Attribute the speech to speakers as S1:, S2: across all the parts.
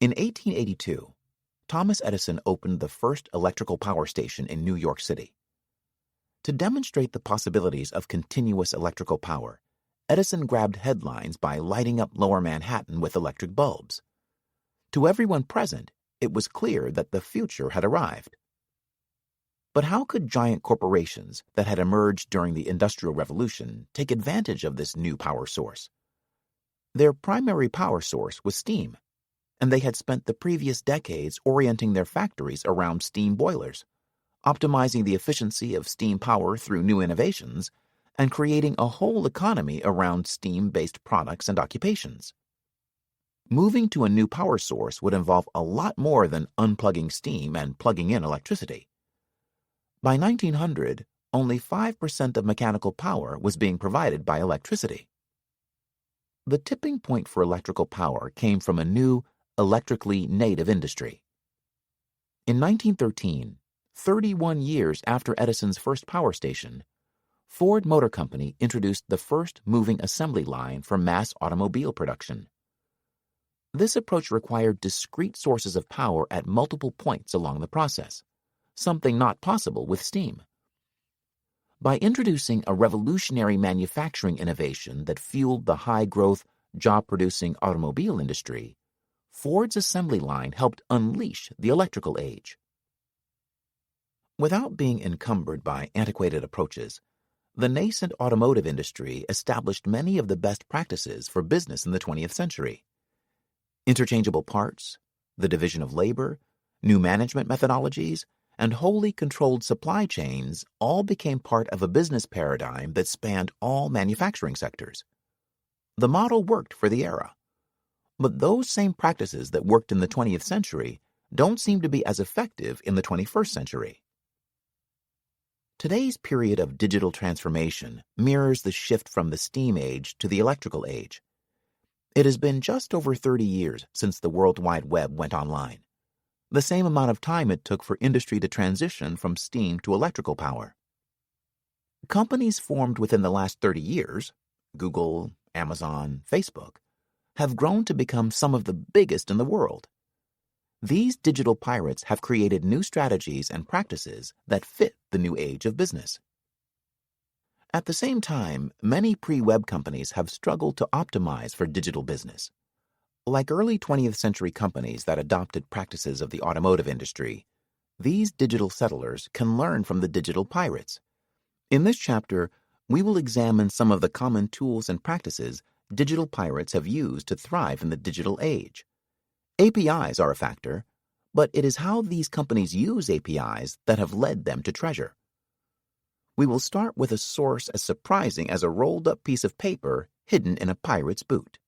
S1: In 1882, Thomas Edison opened the first electrical power station in New York City. To demonstrate the possibilities of continuous electrical power, Edison grabbed headlines by lighting up Lower Manhattan with electric bulbs. To everyone present, it was clear that the future had arrived. But how could giant corporations that had emerged during the Industrial Revolution take advantage of this new power source? Their primary power source was steam, and they had spent the previous decades orienting their factories around steam boilers, optimizing the efficiency of steam power through new innovations, and creating a whole economy around steam-based products and occupations. Moving to a new power source would involve a lot more than unplugging steam and plugging in electricity. By 1900, only 5% of mechanical power was being provided by electricity. The tipping point for electrical power came from a new, electrically native industry. In 1913, 31 years after Edison's first power station, Ford Motor Company introduced the first moving assembly line for mass automobile production. This approach required discrete sources of power at multiple points along the process, something not possible with steam. By introducing a revolutionary manufacturing innovation that fueled the high-growth, job-producing automobile industry, Ford's assembly line helped unleash the electrical age. Without being encumbered by antiquated approaches, the nascent automotive industry established many of the best practices for business in the 20th century. Interchangeable parts, the division of labor, new management methodologies, and wholly controlled supply chains all became part of a business paradigm that spanned all manufacturing sectors. The model worked for the era. But those same practices that worked in the 20th century don't seem to be as effective in the 21st century. Today's period of digital transformation mirrors the shift from the steam age to the electrical age. It has been just over 30 years since the World Wide Web went online, the same amount of time it took for industry to transition from steam to electrical power. Companies formed within the last 30 years, Google, Amazon, Facebook, have grown to become some of the biggest in the world. These digital pirates have created new strategies and practices that fit the new age of business. At the same time, many pre-web companies have struggled to optimize for digital business. Like early 20th century companies that adopted practices of the automotive industry, these digital settlers can learn from the digital pirates. In this chapter, we will examine some of the common tools and practices digital pirates have used to thrive in the digital age. APIs are a factor, but it is how these companies use APIs that have led them to treasure. We will start with a source as surprising as a rolled-up piece of paper hidden in a pirate's boot.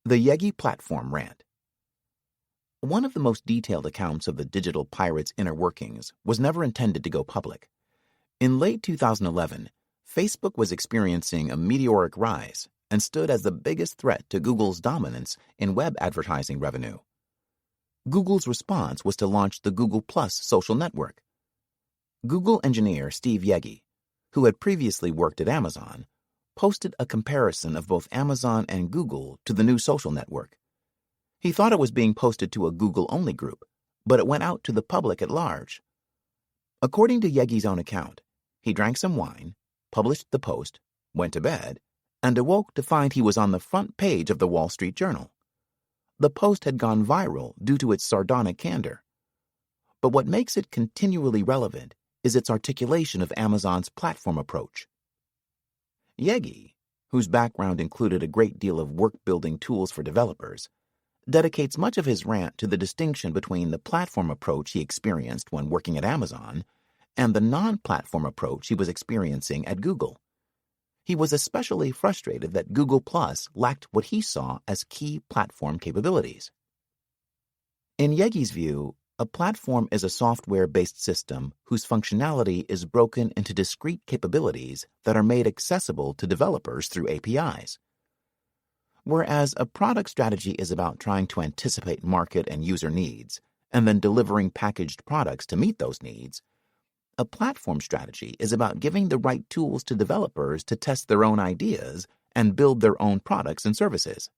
S1: The Yegi Platform Rant. One of the most detailed accounts of the digital pirates' inner workings was never intended to go public. In late 2011, Facebook was experiencing a meteoric rise and stood as the biggest threat to Google's dominance in web advertising revenue. Google's response was to launch the Google+ social network. Google engineer Steve Yegi, who had previously worked at Amazon, posted a comparison of both Amazon and Google to the new social network. He thought it was being posted to a Google-only group, but it went out to the public at large. According to Yegi's own account, he drank some wine, published the post, went to bed, and awoke to find he was on the front page of the Wall Street Journal. The post had gone viral due to its sardonic candor. But what makes it continually relevant is its articulation of Amazon's platform approach. Yegi, whose background included a great deal of work-building tools for developers, dedicates much of his rant to the distinction between the platform approach he experienced when working at Amazon and the non-platform approach he was experiencing at Google. He was especially frustrated that Google+ lacked what he saw as key platform capabilities. In Yegi's view, a platform is a software-based system whose functionality is broken into discrete capabilities that are made accessible to developers through APIs. Whereas a product strategy is about trying to anticipate market and user needs and then delivering packaged products to meet those needs, a platform strategy is about giving the right tools to developers to test their own ideas and build their own products and services.